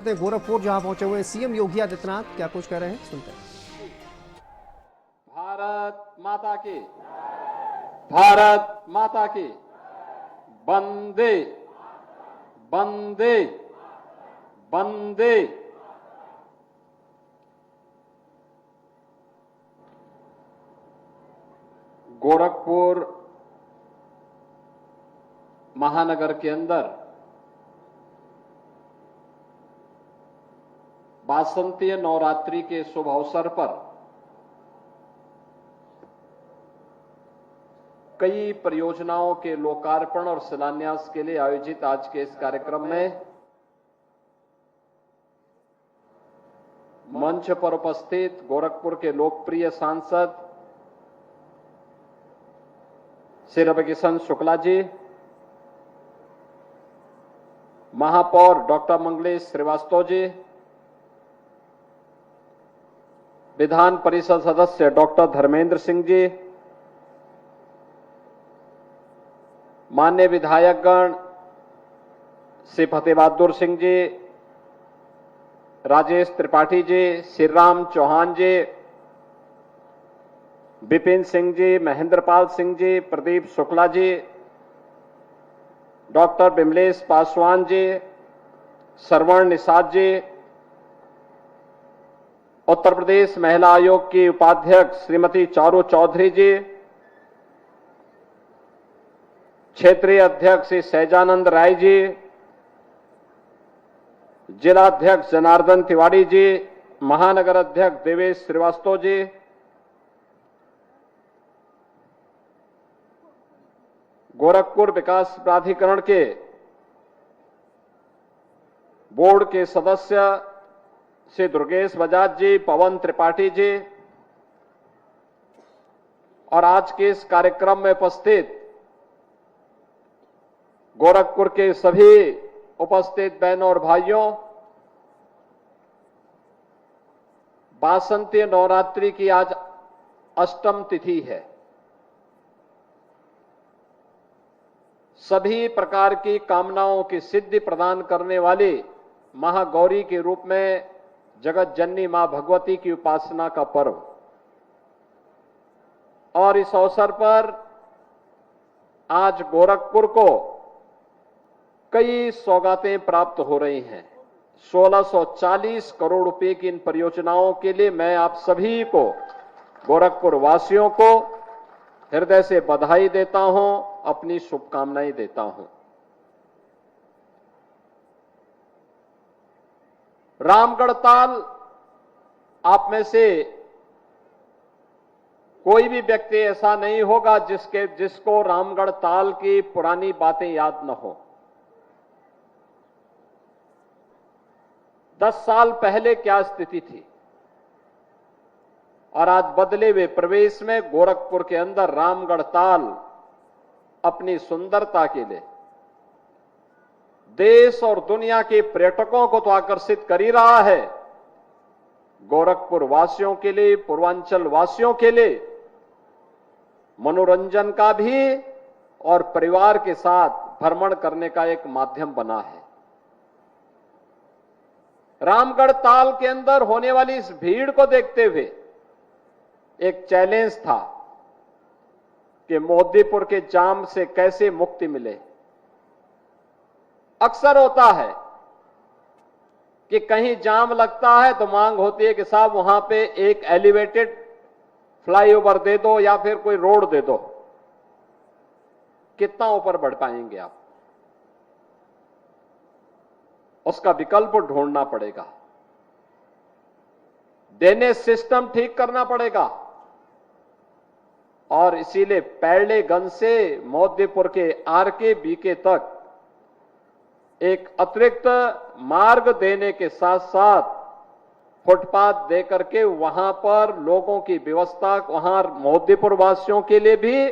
गोरखपुर जहां पहुंचे हुए सीएम योगी आदित्यनाथ क्या कुछ कह रहे हैं सुनते हैं। भारत माता की, भारत माता की, वंदे वंदे वंदे। गोरखपुर महानगर के अंदर वासंतीय नवरात्रि के शुभ अवसर पर कई परियोजनाओं के लोकार्पण और शिलान्यास के लिए आयोजित आज के इस कार्यक्रम में मंच पर उपस्थित गोरखपुर के लोकप्रिय सांसद श्री रविकिशन शुक्ला जी, महापौर डॉक्टर मंगलेश श्रीवास्तव जी, विधान परिषद सदस्य डॉक्टर धर्मेंद्र सिंह जी, माननीय विधायकगण श्री फतेह बहादुर सिंह जी, राजेश त्रिपाठी जी, श्रीराम चौहान जी, विपिन सिंह जी, महेंद्रपाल सिंह जी, प्रदीप शुक्ला जी, डॉक्टर विमलेश पासवान जी, श्रवण निषाद जी, उत्तर प्रदेश महिला आयोग की उपाध्यक्ष श्रीमती चारू चौधरी जी, क्षेत्रीय अध्यक्ष श्री सहजानंद राय जी, जिला अध्यक्ष जनार्दन तिवारी जी, महानगर अध्यक्ष देवेश श्रीवास्तव जी, गोरखपुर विकास प्राधिकरण के बोर्ड के सदस्य श्री दुर्गेश बजाज जी, पवन त्रिपाठी जी और आज के इस कार्यक्रम में उपस्थित गोरखपुर के सभी उपस्थित बहनों और भाइयों, वासंतीय नवरात्रि की आज अष्टम तिथि है। सभी प्रकार की कामनाओं की सिद्धि प्रदान करने वाली महागौरी के रूप में जगत जननी मां भगवती की उपासना का पर्व, और इस अवसर पर आज गोरखपुर को कई सौगातें प्राप्त हो रही हैं। 1640 करोड़ रुपए की इन परियोजनाओं के लिए मैं आप सभी को, गोरखपुर वासियों को हृदय से बधाई देता हूं, अपनी शुभकामनाएं देता हूं। रामगढ़ ताल, आप में से कोई भी व्यक्ति ऐसा नहीं होगा जिसको रामगढ़ ताल की पुरानी बातें याद न हो। 10 साल पहले क्या स्थिति थी और आज बदले हुए प्रवेश में गोरखपुर के अंदर रामगढ़ ताल अपनी सुंदरता के लिए देश और दुनिया के पर्यटकों को तो आकर्षित कर ही रहा है, गोरखपुर वासियों के लिए, पूर्वांचल वासियों के लिए मनोरंजन का भी और परिवार के साथ भ्रमण करने का एक माध्यम बना है। रामगढ़ ताल के अंदर होने वाली इस भीड़ को देखते हुए एक चैलेंज था कि मोदीपुर के जाम से कैसे मुक्ति मिले। अक्सर होता है कि कहीं जाम लगता है तो मांग होती है कि साहब वहां पे एक एलिवेटेड फ्लाईओवर दे दो या फिर कोई रोड दे दो। कितना ऊपर बढ़ पाएंगे आप? उसका विकल्प ढूंढना पड़ेगा, ड्रेनेज सिस्टम ठीक करना पड़ेगा, और इसीलिए पैरलेगंज से मोदीपुर के आरके बीके तक एक अतिरिक्त मार्ग देने के साथ साथ फुटपाथ दे करके वहां पर लोगों की व्यवस्था, वहां मोदीपुर वासियों के लिए भी,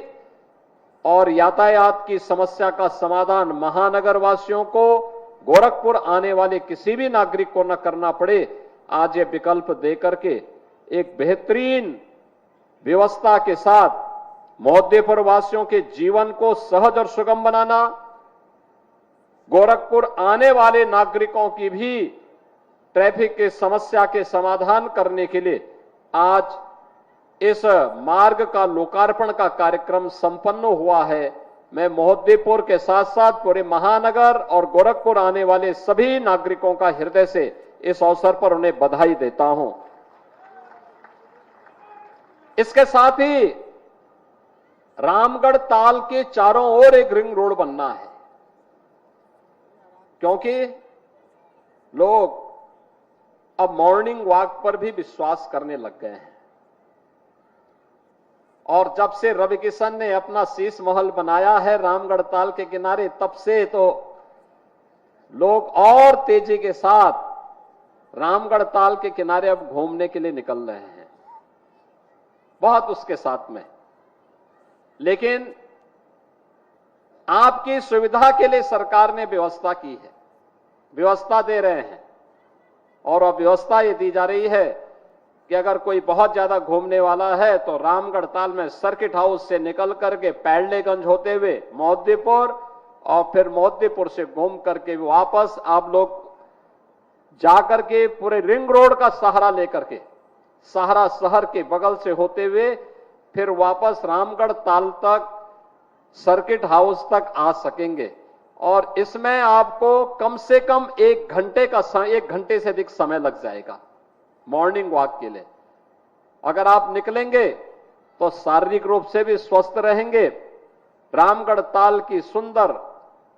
और यातायात की समस्या का समाधान महानगर वासियों को, गोरखपुर आने वाले किसी भी नागरिक को न करना पड़े। आज ये विकल्प दे करके एक बेहतरीन व्यवस्था के साथ मोदीपुर वासियों के जीवन को सहज और सुगम बनाना, गोरखपुर आने वाले नागरिकों की भी ट्रैफिक की समस्या के समाधान करने के लिए आज इस मार्ग का लोकार्पण का कार्यक्रम संपन्न हुआ है। मैं मोहद्दीपुर के साथ साथ पूरे महानगर और गोरखपुर आने वाले सभी नागरिकों का हृदय से इस अवसर पर उन्हें बधाई देता हूं। इसके साथ ही रामगढ़ ताल के चारों ओर एक रिंग रोड बनना है, क्योंकि लोग अब मॉर्निंग वॉक पर भी विश्वास करने लग गए हैं। और जब से रवि किशन ने अपना शीश महल बनाया है रामगढ़ ताल के किनारे, तब से तो लोग और तेजी के साथ रामगढ़ ताल के किनारे अब घूमने के लिए निकल रहे हैं, बहुत उसके साथ में। लेकिन आपकी सुविधा के लिए सरकार ने व्यवस्था की है, व्यवस्था दे रहे हैं। और अब व्यवस्था ये दी जा रही है कि अगर कोई बहुत ज्यादा घूमने वाला है तो रामगढ़ ताल में सर्किट हाउस से निकल करके पैडलेगंज होते हुए मोहद्दीपुर और फिर मोहद्दीपुर से घूम करके वापस आप लोग जाकर के पूरे रिंग रोड का सहारा लेकर के सहारा शहर के बगल से होते हुए फिर वापस रामगढ़ ताल तक सर्किट हाउस तक आ सकेंगे। और इसमें आपको कम से कम 1 घंटे से अधिक समय लग जाएगा मॉर्निंग वॉक के लिए। अगर आप निकलेंगे तो शारीरिक रूप से भी स्वस्थ रहेंगे, रामगढ़ ताल की सुंदर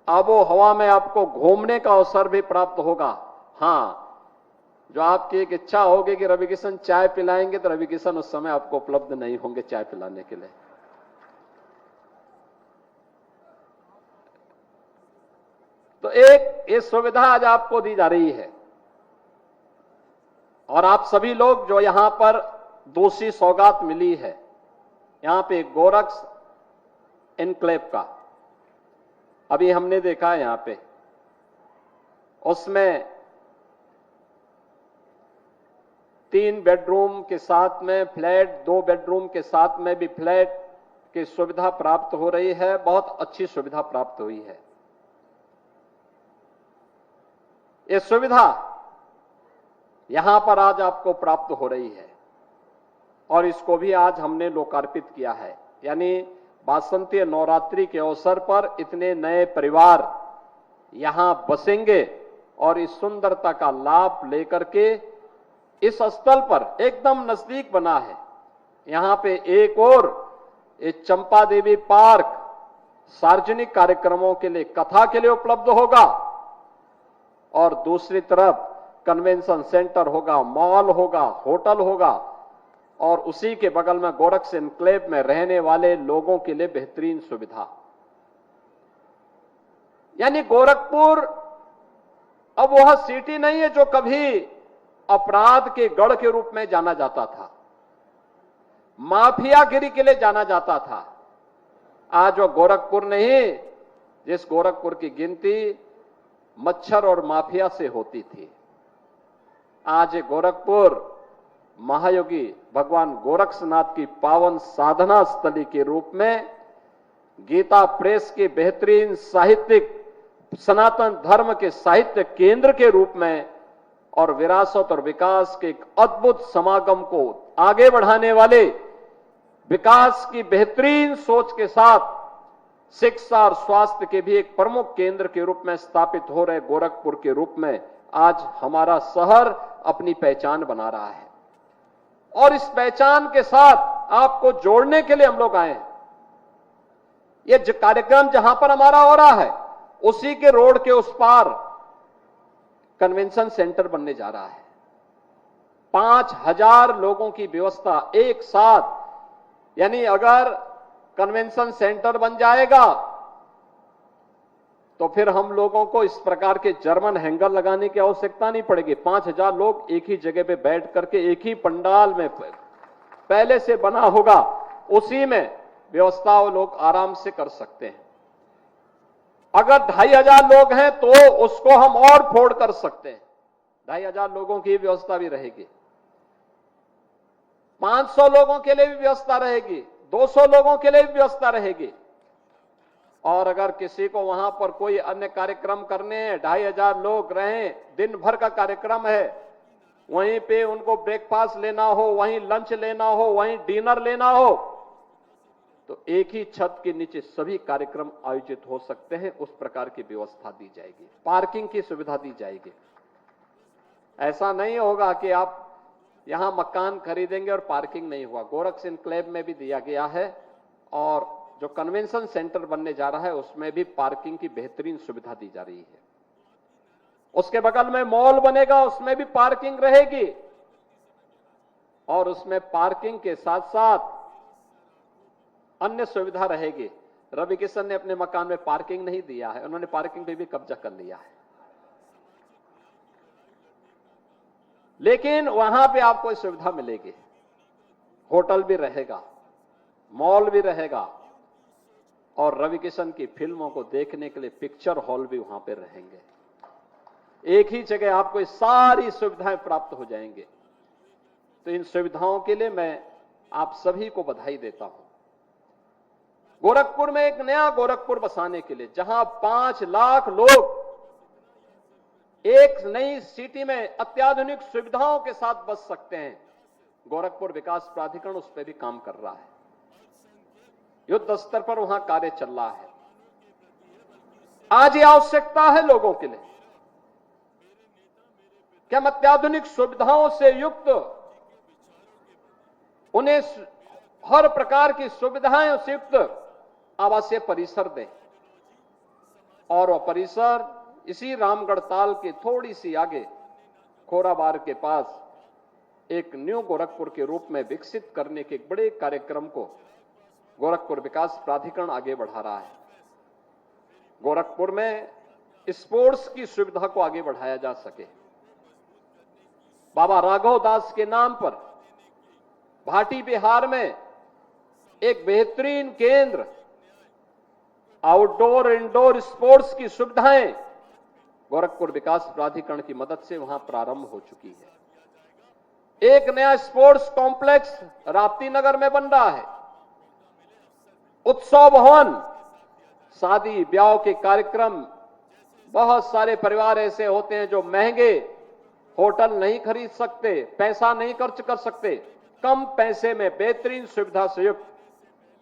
आबो हवा में आपको घूमने का अवसर भी प्राप्त होगा। हां, जो आपकी एक इच्छा होगी कि रवि किशन चाय पिलाएंगे, तो रवि किशन उस समय आपको उपलब्ध नहीं होंगे चाय पिलाने के लिए। तो एक ये सुविधा आज आपको दी जा रही है। और आप सभी लोग जो यहां पर दूसरी सौगात मिली है, यहां पे गोरक्स एनक्लेव का अभी हमने देखा है, यहां पे उसमें 3 बेडरूम के साथ में फ्लैट, 2 बेडरूम के साथ में भी फ्लैट की सुविधा प्राप्त हो रही है। बहुत अच्छी सुविधा प्राप्त हुई है। ये सुविधा यहां पर आज आपको प्राप्त हो रही है और इसको भी आज हमने लोकार्पित किया है। यानी वासंतीय नवरात्रि के अवसर पर इतने नए परिवार यहां बसेंगे और इस सुंदरता का लाभ लेकर के इस स्थल पर एकदम नजदीक बना है। यहां पे एक और एक चंपा देवी पार्क सार्वजनिक कार्यक्रमों के लिए, कथा के लिए उपलब्ध होगा और दूसरी तरफ कन्वेंशन सेंटर होगा, मॉल होगा, होटल होगा और उसी के बगल में गोरक्स एनक्लेव में रहने वाले लोगों के लिए बेहतरीन सुविधा। यानी गोरखपुर अब वह सिटी नहीं है जो कभी अपराध के गढ़ के रूप में जाना जाता था, माफियागिरी के लिए जाना जाता था। आज वो गोरखपुर नहीं जिस गोरखपुर की गिनती मच्छर और माफिया से होती थी। आज गोरखपुर महायोगी भगवान गोरक्षनाथ की पावन साधना स्थली के रूप में, गीता प्रेस के बेहतरीन साहित्यिक, सनातन धर्म के साहित्य केंद्र के रूप में और विरासत और विकास के एक अद्भुत समागम को आगे बढ़ाने वाले, विकास की बेहतरीन सोच के साथ शिक्षा और स्वास्थ्य के भी एक प्रमुख केंद्र के रूप में स्थापित हो रहे गोरखपुर के रूप में आज हमारा शहर अपनी पहचान बना रहा है। और इस पहचान के साथ आपको जोड़ने के लिए हम लोग आए हैं। ये कार्यक्रम जहां पर हमारा हो रहा है उसी के रोड के उस पार कन्वेंशन सेंटर बनने जा रहा है। 5000 लोगों की व्यवस्था एक साथ। यानी अगर कन्वेंशन सेंटर बन जाएगा तो फिर हम लोगों को इस प्रकार के जर्मन हैंगर लगाने की आवश्यकता नहीं पड़ेगी। 5000 लोग एक ही जगह पे बैठ करके एक ही पंडाल में पहले से बना होगा, उसी में व्यवस्था वो लोग आराम से कर सकते हैं। अगर 2500 लोग हैं तो उसको हम और फोड़ कर सकते हैं, 2500 लोगों की व्यवस्था भी रहेगी। 500 लोगों के लिए भी व्यवस्था रहेगी, 200 लोगों के लिए भी व्यवस्था रहेगी। और अगर किसी को वहां पर कोई अन्य कार्यक्रम करने हैं, 2500 लोग रहें, दिन भर का कार्यक्रम है, वहीं पे उनको ब्रेकफास्ट लेना हो, वहीं लंच लेना हो, वहीं डिनर लेना हो, तो एक ही छत के नीचे सभी कार्यक्रम आयोजित हो सकते हैं। उस प्रकार की व्यवस्था दी जाएगी। पार्किंग की सुविधा दी जाएगी। ऐसा नहीं होगा कि आप यहां मकान खरीदेंगे और पार्किंग नहीं हुआ। गोरख एन्क्लेव में भी दिया गया है और जो कन्वेंशन सेंटर बनने जा रहा है उसमें भी पार्किंग की बेहतरीन सुविधा दी जा रही है। उसके बगल में मॉल बनेगा, उसमें भी पार्किंग रहेगी और उसमें पार्किंग के साथ साथ अन्य सुविधा रहेगी। रवि किशन ने अपने मकान में पार्किंग नहीं दिया है, उन्होंने पार्किंग पे भी कब्जा कर लिया है, लेकिन वहां पे आपको सुविधा मिलेगी। होटल भी रहेगा, मॉल भी रहेगा और रवि किशन की फिल्मों को देखने के लिए पिक्चर हॉल भी वहां पे रहेंगे। एक ही जगह आपको ये सारी सुविधाएं प्राप्त हो जाएंगे। तो इन सुविधाओं के लिए मैं आप सभी को बधाई देता हूं। गोरखपुर में एक नया गोरखपुर बसाने के लिए, जहां 5 लाख लोग एक नई सिटी में अत्याधुनिक सुविधाओं के साथ बस सकते हैं, गोरखपुर विकास प्राधिकरण उस पर भी काम कर रहा है। युद्ध स्तर पर वहां कार्य चल रहा है। आज ये आवश्यकता है लोगों के लिए कि हम अत्याधुनिक सुविधाओं से युक्त उन्हें हर प्रकार की सुविधाएं से युक्त आवासीय परिसर दें और वह परिसर इसी रामगढ़ ताल के थोड़ी सी आगे खोराबार के पास एक न्यू गोरखपुर के रूप में विकसित करने के एक बड़े कार्यक्रम को गोरखपुर विकास प्राधिकरण आगे बढ़ा रहा है। गोरखपुर में स्पोर्ट्स की सुविधा को आगे बढ़ाया जा सके। बाबा राघव दास के नाम पर भाटी बिहार में एक बेहतरीन केंद्र आउटडोर इंडोर स्पोर्ट्स की सुविधाएं गोरखपुर विकास प्राधिकरण की मदद से वहां प्रारंभ हो चुकी है। एक नया स्पोर्ट्स कॉम्प्लेक्स राप्ती नगर में बन रहा है। उत्सव भवन, शादी ब्याह के कार्यक्रम, बहुत सारे परिवार ऐसे होते हैं जो महंगे होटल नहीं खरीद सकते, पैसा नहीं खर्च कर सकते, कम पैसे में बेहतरीन सुविधा से युक्त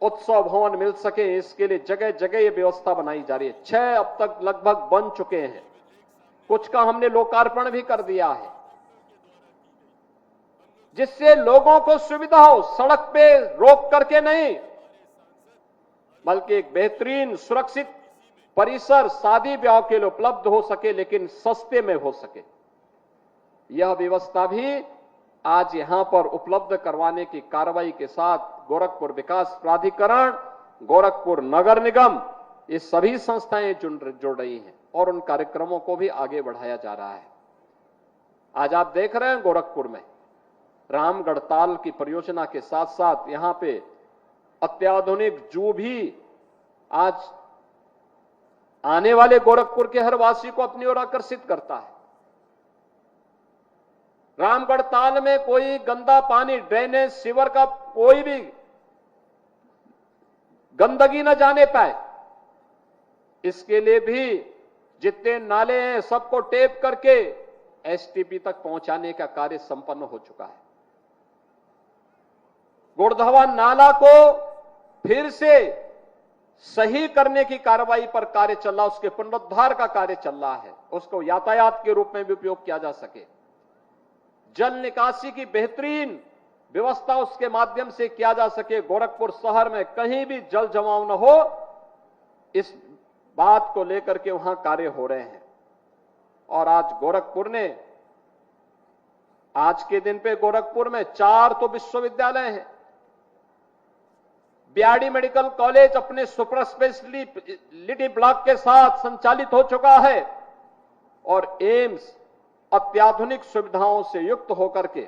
उत्सव भवन मिल सके, इसके लिए जगह जगह ये व्यवस्था बनाई जा रही है। 6 अब तक लगभग बन चुके हैं, कुछ का हमने लोकार्पण भी कर दिया है, जिससे लोगों को सुविधा हो, सड़क पे रोक करके नहीं, बल्कि एक बेहतरीन सुरक्षित परिसर शादी ब्याह के लिए उपलब्ध हो सके, लेकिन सस्ते में हो सके। यह व्यवस्था भी आज यहां पर उपलब्ध करवाने की कार्रवाई के साथ गोरखपुर विकास प्राधिकरण, गोरखपुर नगर निगम, ये सभी संस्थाएं जुड़ रही हैं और उन कार्यक्रमों को भी आगे बढ़ाया जा रहा है। आज आप देख रहे हैं गोरखपुर में रामगढ़ ताल की परियोजना के साथ साथ यहां पे अत्याधुनिक जू भी आज आने वाले गोरखपुर के हर वासी को अपनी ओर आकर्षित करता है। रामगढ़ ताल में कोई गंदा पानी, ड्रेनेज, सीवर का कोई भी गंदगी न जाने पाए, इसके लिए भी जितने नाले हैं सबको टेप करके एसटीपी तक पहुंचाने का कार्य संपन्न हो चुका है। गुड़धवा नाला को फिर से सही करने की कार्रवाई पर कार्य चल रहा है, उसके पुनरुद्धार का कार्य चल रहा है, उसको यातायात के रूप में भी उपयोग किया जा सके। जल निकासी की बेहतरीन व्यवस्था उसके माध्यम से किया जा सके, गोरखपुर शहर में कहीं भी जल जमाव न हो, इस बात को लेकर के वहां कार्य हो रहे हैं। और आज गोरखपुर ने, आज के दिन पे गोरखपुर में 4 तो विश्वविद्यालय हैं। बीआरडी मेडिकल कॉलेज अपने सुपर स्पेशलिटी ब्लॉक के साथ संचालित हो चुका है और एम्स अत्याधुनिक सुविधाओं से युक्त होकर के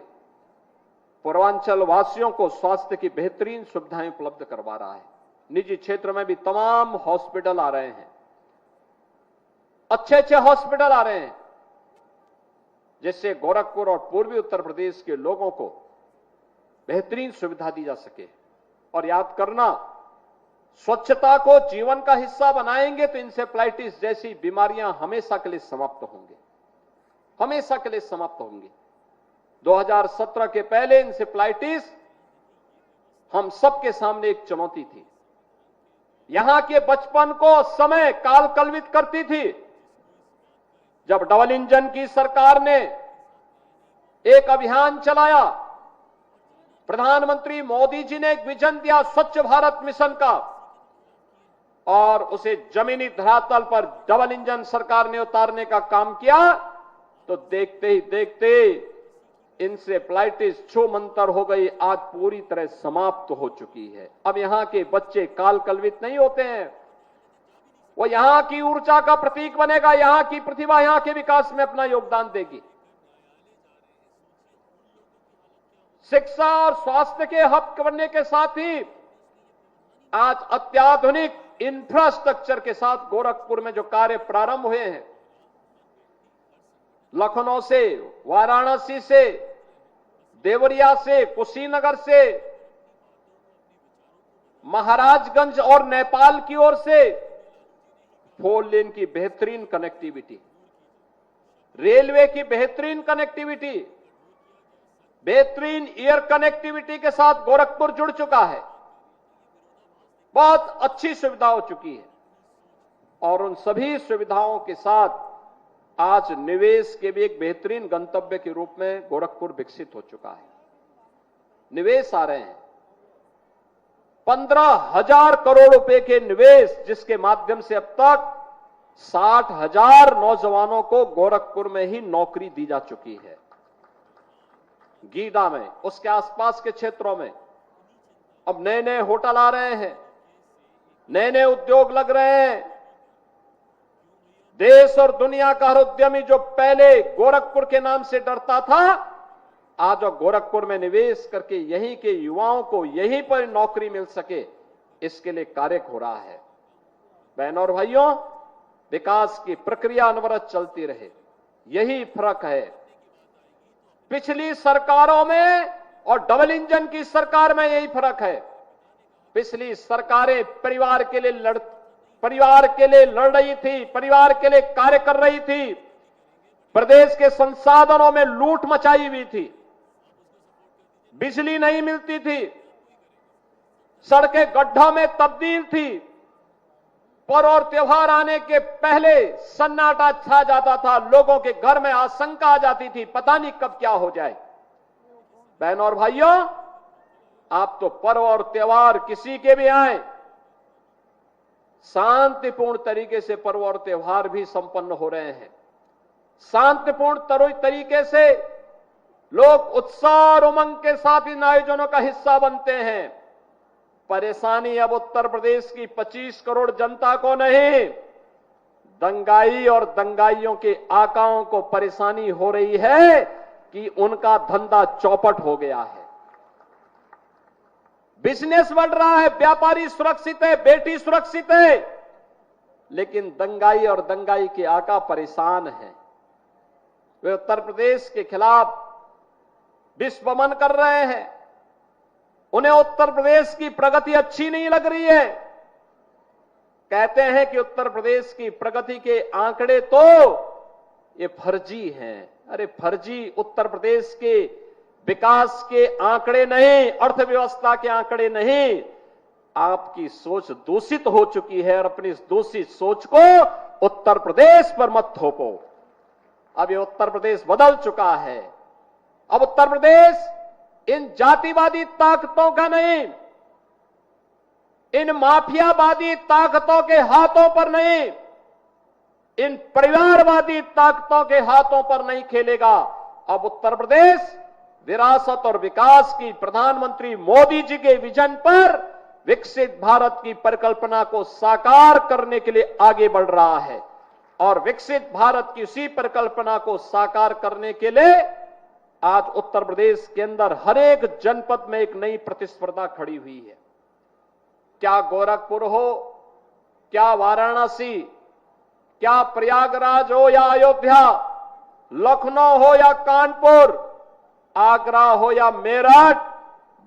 पूर्वांचल वासियों को स्वास्थ्य की बेहतरीन सुविधाएं उपलब्ध करवा रहा है। निजी क्षेत्र में भी तमाम हॉस्पिटल आ रहे हैं, अच्छे हॉस्पिटल आ रहे हैं, जिससे गोरखपुर और पूर्वी उत्तर प्रदेश के लोगों को बेहतरीन सुविधा दी जा सके। और याद करना, स्वच्छता को जीवन का हिस्सा बनाएंगे तो इंसेफ्लाइटिस जैसी बीमारियां हमेशा के लिए समाप्त होंगी, हमेशा के लिए समाप्त होंगी। 2017 के पहले इंसेफ्लाइटिस हम सबके सामने एक चुनौती थी। यहां के बचपन को समय काल कलवित करती थी। जब डबल इंजन की सरकार ने एक अभियान चलाया, प्रधानमंत्री मोदी जी ने एक विजन दिया स्वच्छ भारत मिशन का, और उसे जमीनी धरातल पर डबल इंजन सरकार ने उतारने का काम किया, तो देखते ही देखते इंसेफ्लाइटिस छूमंतर हो गई, आज पूरी तरह समाप्त हो चुकी है। अब यहां के बच्चे काल कलवित नहीं होते हैं, वो यहां की ऊर्जा का प्रतीक बनेगा, यहां की प्रतिभा यहां के विकास में अपना योगदान देगी। शिक्षा और स्वास्थ्य के हब बनने के साथ ही आज अत्याधुनिक इंफ्रास्ट्रक्चर के साथ गोरखपुर में जो कार्य प्रारंभ हुए हैं, लखनऊ से, वाराणसी से, देवरिया से, कुशीनगर से, महाराजगंज और नेपाल की ओर से 4 लेन की बेहतरीन कनेक्टिविटी, रेलवे की बेहतरीन कनेक्टिविटी, बेहतरीन एयर कनेक्टिविटी के साथ गोरखपुर जुड़ चुका है। बहुत अच्छी सुविधा हो चुकी है, और उन सभी सुविधाओं के साथ आज निवेश के भी एक बेहतरीन गंतव्य के रूप में गोरखपुर विकसित हो चुका है। निवेश आ रहे हैं, 15,000 करोड़ रुपए के निवेश, जिसके माध्यम से अब तक 60,000 नौजवानों को गोरखपुर में ही नौकरी दी जा चुकी है। गीडा में, उसके आसपास के क्षेत्रों में अब नए नए होटल आ रहे हैं, नए नए उद्योग लग रहे हैं। देश और दुनिया का हर उद्यमी जो पहले गोरखपुर के नाम से डरता था, आज गोरखपुर में निवेश करके यहीं के युवाओं को यहीं पर नौकरी मिल सके, इसके लिए कार्य हो रहा है। बहनों और भाइयों, विकास की प्रक्रिया अनवरत चलती रहे, यही फर्क है पिछली सरकारों में और डबल इंजन की सरकार में। यही फर्क है। पिछली सरकारें परिवार के लिए लड़ रही थी, परिवार के लिए कार्य कर रही थी, प्रदेश के संसाधनों में लूट मचाई हुई थी, बिजली नहीं मिलती थी, सड़कें गड्ढों में तब्दील थी, पर्व और त्योहार आने के पहले सन्नाटा छा जाता था, लोगों के घर में आशंका आ जाती थी, पता नहीं कब क्या हो जाए। बहनों और भाइयों, आप तो पर्व और त्योहार किसी के भी आए, शांतिपूर्ण तरीके से पर्व और त्योहार भी संपन्न हो रहे हैं। शांतिपूर्ण तरीके से लोग उत्साह और उमंग के साथ इन आयोजनों का हिस्सा बनते हैं। परेशानी अब उत्तर प्रदेश की 25 करोड़ जनता को नहीं, दंगाई और दंगाइयों के आकाओं को परेशानी हो रही है कि उनका धंधा चौपट हो गया है, बिजनेस बढ़ रहा है, व्यापारी सुरक्षित है, बेटी सुरक्षित है, लेकिन दंगाई और दंगाई के आका परेशान हैं। वे उत्तर प्रदेश के खिलाफ विश्वमन कर रहे हैं। उन्हें उत्तर प्रदेश की प्रगति अच्छी नहीं लग रही है। कहते हैं कि उत्तर प्रदेश की प्रगति के आंकड़े तो ये फर्जी हैं। अरे फर्जी उत्तर प्रदेश के विकास के आंकड़े नहीं, अर्थव्यवस्था के आंकड़े नहीं। आपकी सोच दूषित हो चुकी है और अपनी इस दूषित सोच को उत्तर प्रदेश पर मत थोपो। अब ये उत्तर प्रदेश बदल चुका है। अब उत्तर प्रदेश इन जातिवादी ताकतों का नहीं, इन माफियावादी ताकतों के हाथों पर नहीं, इन परिवारवादी ताकतों के हाथों पर नहीं खेलेगा। अब उत्तर प्रदेश विरासत और विकास की प्रधानमंत्री मोदी जी के विजन पर विकसित भारत की परिकल्पना को साकार करने के लिए आगे बढ़ रहा है, और विकसित भारत की उसी परिकल्पना को साकार करने के लिए आज उत्तर प्रदेश के अंदर हर एक जनपद में एक नई प्रतिस्पर्धा खड़ी हुई है। क्या गोरखपुर हो, क्या वाराणसी, क्या प्रयागराज हो या अयोध्या, लखनऊ हो या कानपुर, आगरा हो या मेरठ,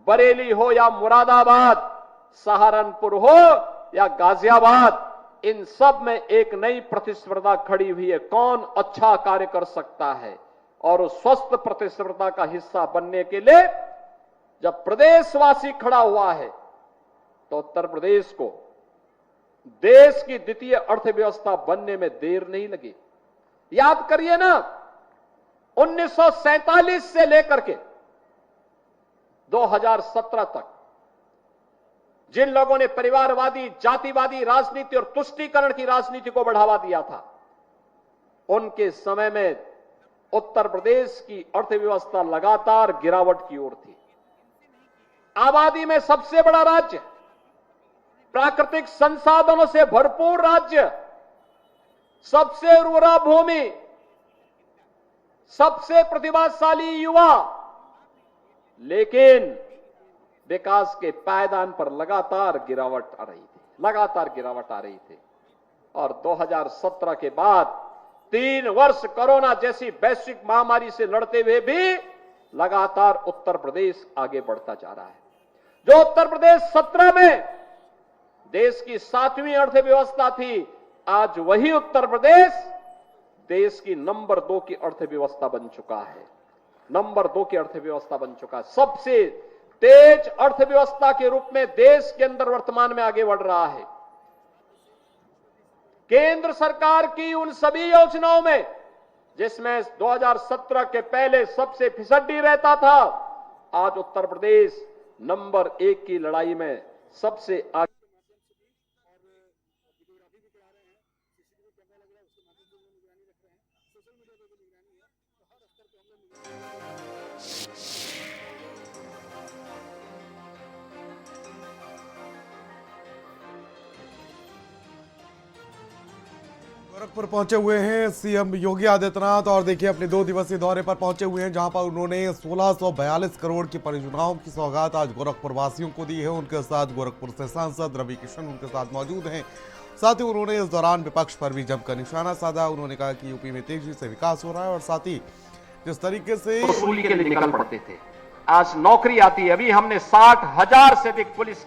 बरेली हो या मुरादाबाद, सहारनपुर हो या गाजियाबाद, इन सब में एक नई प्रतिस्पर्धा खड़ी हुई है। कौन अच्छा कार्य कर सकता है, और उस स्वस्थ प्रतिस्पर्धा का हिस्सा बनने के लिए जब प्रदेशवासी खड़ा हुआ है तो उत्तर प्रदेश को देश की द्वितीय अर्थव्यवस्था बनने में देर नहीं लगी। याद करिए ना, 1947 से लेकर के 2017 तक जिन लोगों ने परिवारवादी, जातिवादी राजनीति और तुष्टीकरण की राजनीति को बढ़ावा दिया था, उनके समय में उत्तर प्रदेश की अर्थव्यवस्था लगातार गिरावट की ओर थी। आबादी में सबसे बड़ा राज्य, प्राकृतिक संसाधनों से भरपूर राज्य, सबसे उर्वरा भूमि, सबसे प्रतिभाशाली युवा, लेकिन विकास के पायदान पर लगातार गिरावट आ रही थी। और 2017 के बाद 3 वर्ष कोरोना जैसी वैश्विक महामारी से लड़ते हुए भी लगातार उत्तर प्रदेश आगे बढ़ता जा रहा है। जो उत्तर प्रदेश 17 में देश की 7वीं अर्थव्यवस्था थी, आज वही उत्तर प्रदेश देश की नंबर 2 की अर्थव्यवस्था बन चुका है। नंबर 2 की अर्थव्यवस्था बन चुका है। सबसे तेज अर्थव्यवस्था के रूप में देश के अंदर वर्तमान में आगे बढ़ रहा है। केंद्र सरकार की उन सभी योजनाओं में जिसमें 2017 के पहले सबसे फिसड्डी रहता था, आज उत्तर प्रदेश नंबर 1 की लड़ाई में सबसे आगे। गोरखपुर पहुंचे हुए हैं सीएम योगी आदित्यनाथ और देखिए अपने 2 दिवसीय दौरे पर पहुंचे हुए हैं, जहां पर उन्होंने 1642 करोड़ की परियोजनाओं की सौगात आज गोरखपुर वासियों को दी है। उनके साथ गोरखपुर से सांसद रवि किशन उनके साथ मौजूद हैं। साथ ही उन्होंने इस दौरान विपक्ष पर भी जमकर निशाना साधा। उन्होंने कहा कि यूपी में तेजी से विकास हो रहा है और साथ ही जिस तरीके से वसूली के लिए निकल पड़ते थे, आज नौकरी आती है। अभी हमने 60,000 से अधिक पुलिस